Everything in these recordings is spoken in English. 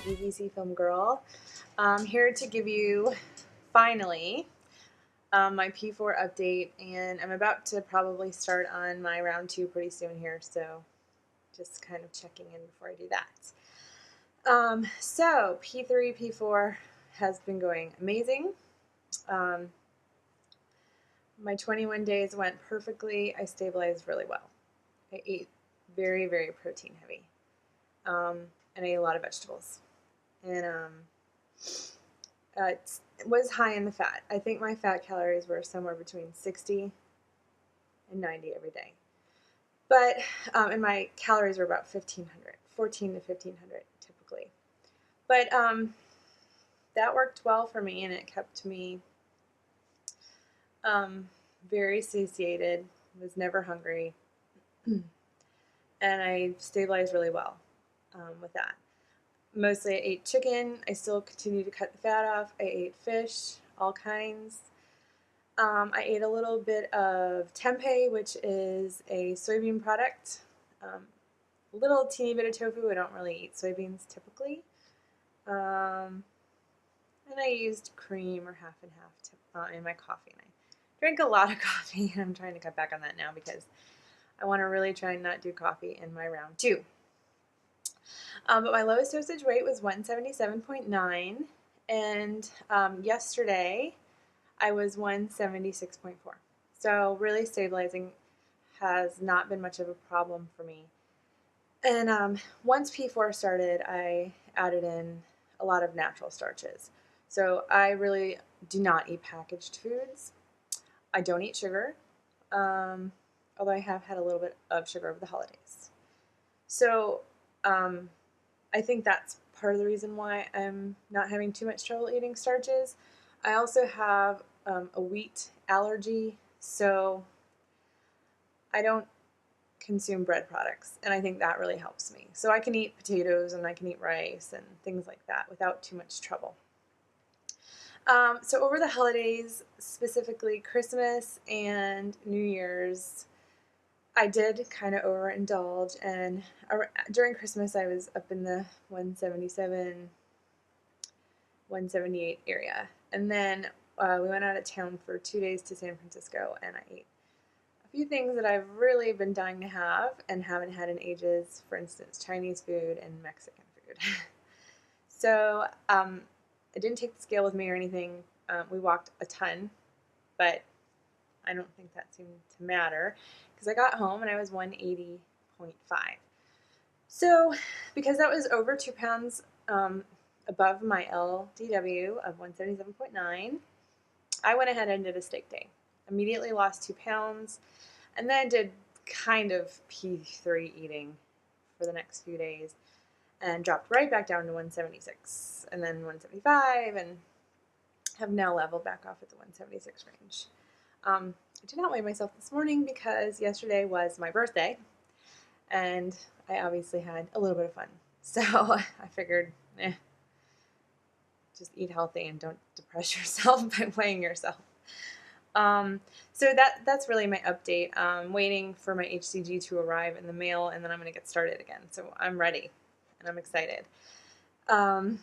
PVC Film Girl. I'm here to give you, finally, my P4 update, and I'm about to probably start on my round 2 pretty soon here, so just kind of checking in before I do that. So P3, P4 has been going amazing. My 21 days went perfectly. I stabilized really well. I ate very, very protein heavy, and I ate a lot of vegetables. And it was high in the fat. I think my fat calories were somewhere between 60 and 90 every day. But, and my calories were about 1,500, 14 to 1,500 typically. But that worked well for me, and it kept me very satiated, was never hungry, and I stabilized really well with that. Mostly I ate chicken. I still continue to cut the fat off. I ate fish, all kinds. I ate a little bit of tempeh, which is a soybean product. A little teeny bit of tofu. I don't really eat soybeans typically. And I used cream or half and half in my coffee. And I drank a lot of coffee. I'm trying to cut back on that now because I want to really try and not do coffee in my round 2. But my lowest dosage weight was 177.9, and yesterday I was 176.4. So really stabilizing has not been much of a problem for me. And once P4 started, I added in a lot of natural starches. So I really do not eat packaged foods. I don't eat sugar, although I have had a little bit of sugar over the holidays. So I think that's part of the reason why I'm not having too much trouble eating starches. I also have a wheat allergy, so I don't consume bread products, and I think that really helps me. So I can eat potatoes and I can eat rice and things like that without too much trouble. So over the holidays, specifically Christmas and New Year's, I did kind of overindulge, and during Christmas I was up in the 177, 178 area. And then we went out of town for 2 days to San Francisco, and I ate a few things that I've really been dying to have and haven't had in ages, for instance, Chinese food and Mexican food. So I didn't take the scale with me or anything. We walked a ton, but I don't think that seemed to matter because I got home and I was 180.5. So because that was over 2 pounds above my LDW of 177.9, I went ahead and did a steak day. Immediately lost 2 pounds, and then did kind of P3 eating for the next few days and dropped right back down to 176 and then 175, and have now leveled back off at the 176 range. I did not weigh myself this morning because yesterday was my birthday, and I obviously had a little bit of fun. So I figured, just eat healthy and don't depress yourself by weighing yourself. So that's really my update. I'm waiting for my HCG to arrive in the mail, and then I'm going to get started again. So I'm ready, and I'm excited. And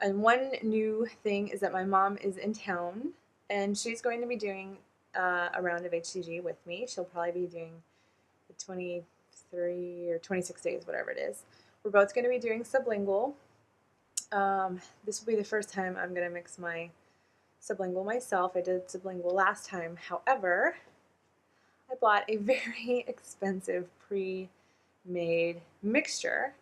one new thing is that my mom is in town, and she's going to be doing a round of HCG with me. She'll probably be doing the 23 or 26 days, whatever it is. We're both going to be doing sublingual. This will be the first time I'm going to mix my sublingual myself. I did sublingual last time. However, I bought a very expensive pre-made mixture,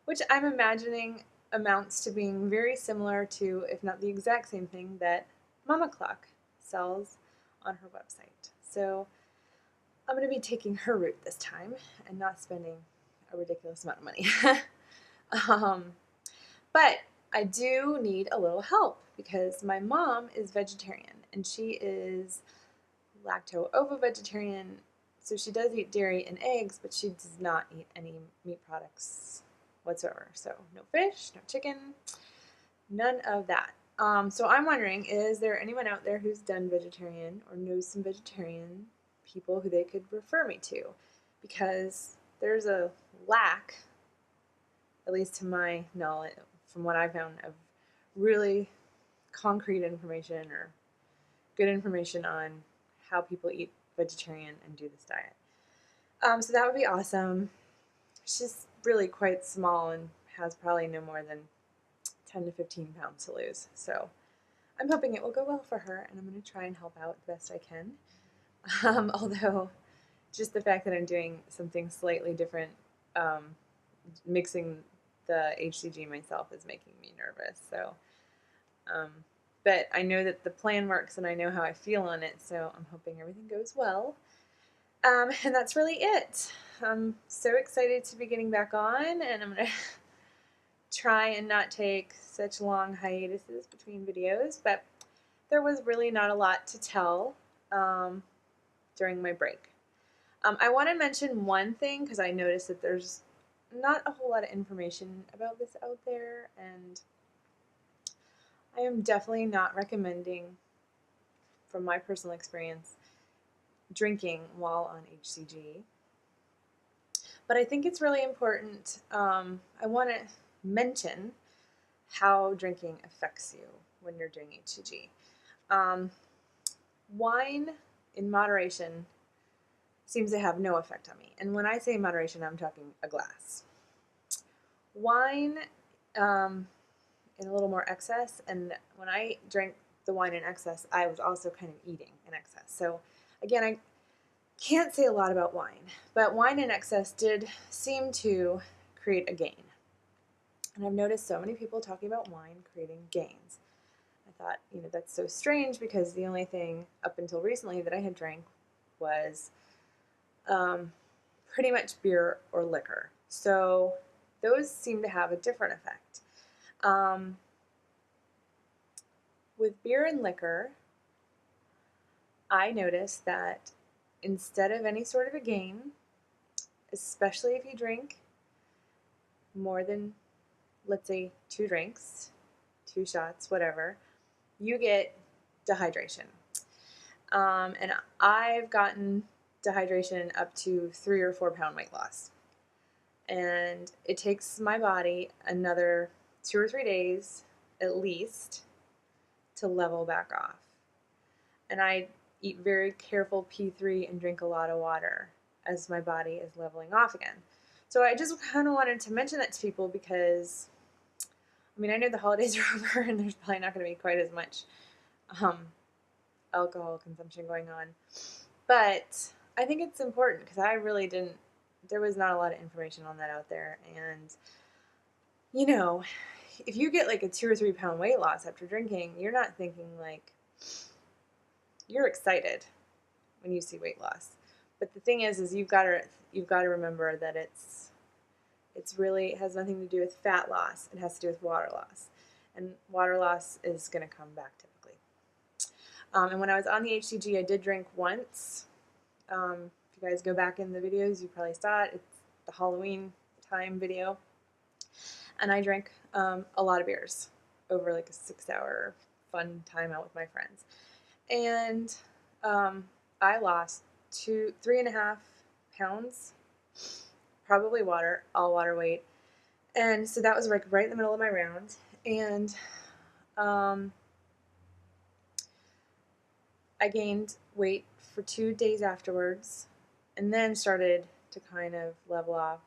which I'm imagining amounts to being very similar to, if not the exact same thing, that Mama Clock sells on her website. So I'm going to be taking her route this time and not spending a ridiculous amount of money. But I do need a little help because my mom is vegetarian, and she is lacto-ovo-vegetarian, so she does eat dairy and eggs, but she does not eat any meat products whatsoever. So no fish, no chicken, none of that. So I'm wondering, is there anyone out there who's done vegetarian or knows some vegetarian people who they could refer me to? Because there's a lack, at least to my knowledge, from what I found, of really concrete information or good information on how people eat vegetarian and do this diet. So that would be awesome. She's really quite small and has probably no more than 10 to 15 pounds to lose. So I'm hoping it will go well for her, and I'm going to try and help out the best I can. Although just the fact that I'm doing something slightly different, mixing the HCG myself, is making me nervous. So, but I know that the plan works and I know how I feel on it, so I'm hoping everything goes well. And that's really it. I'm so excited to be getting back on, and I'm going to try and not take such long hiatuses between videos, but there was really not a lot to tell during my break. I want to mention one thing, because I noticed that there's not a whole lot of information about this out there, and I am definitely not recommending, from my personal experience, drinking while on HCG. But I think it's really important. I want to mention how drinking affects you when you're doing HCG. Wine in moderation seems to have no effect on me. And when I say moderation, I'm talking a glass. Wine in a little more excess, and when I drank the wine in excess, I was also kind of eating in excess. So again, I can't say a lot about wine, but wine in excess did seem to create a gain. And I've noticed so many people talking about wine creating gains. I thought, that's so strange, because the only thing up until recently that I had drank was pretty much beer or liquor. So those seem to have a different effect. With beer and liquor, I noticed that instead of any sort of a gain, especially if you drink more than, let's say, 2 drinks, 2 shots, whatever, you get dehydration. And I've gotten dehydration up to 3 or 4 pound weight loss. And it takes my body another 2 or 3 days at least to level back off. And I eat very careful P3 and drink a lot of water as my body is leveling off again. So I just kind of wanted to mention that to people, because I know the holidays are over and there's probably not going to be quite as much alcohol consumption going on. But I think it's important, because I really didn't, there was not a lot of information on that out there. And, if you get like a 2 or 3 pound weight loss after drinking, you're not thinking like, you're excited when you see weight loss. But the thing is you've got to remember that it's really, it has nothing to do with fat loss. It has to do with water loss. And water loss is going to come back typically. And when I was on the HCG, I did drink once. If you guys go back in the videos, you probably saw it. It's the Halloween time video. And I drank a lot of beers over like a 6-hour fun time out with my friends. And I lost 3.5 pounds, probably all water weight. And so that was like right in the middle of my round. And I gained weight for 2 days afterwards, and then started to kind of level off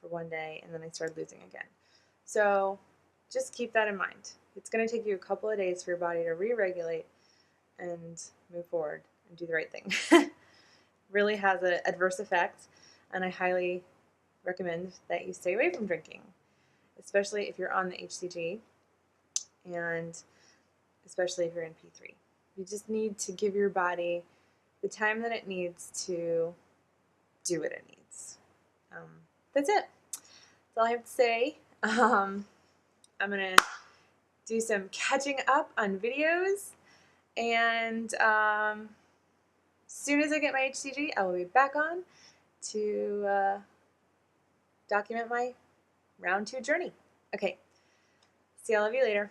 for 1 day, and then I started losing again. So just keep that in mind. It's going to take you a couple of days for your body to re-regulate and move forward and do the right thing. Really has an adverse effect, and I highly recommend that you stay away from drinking, especially if you're on the HCG, and especially if you're in P3. You just need to give your body the time that it needs to do what it needs. That's it. That's all I have to say. I'm going to do some catching up on videos, and as soon as I get my HCG, I will be back on to document my round 2 journey. Okay, see all of you later.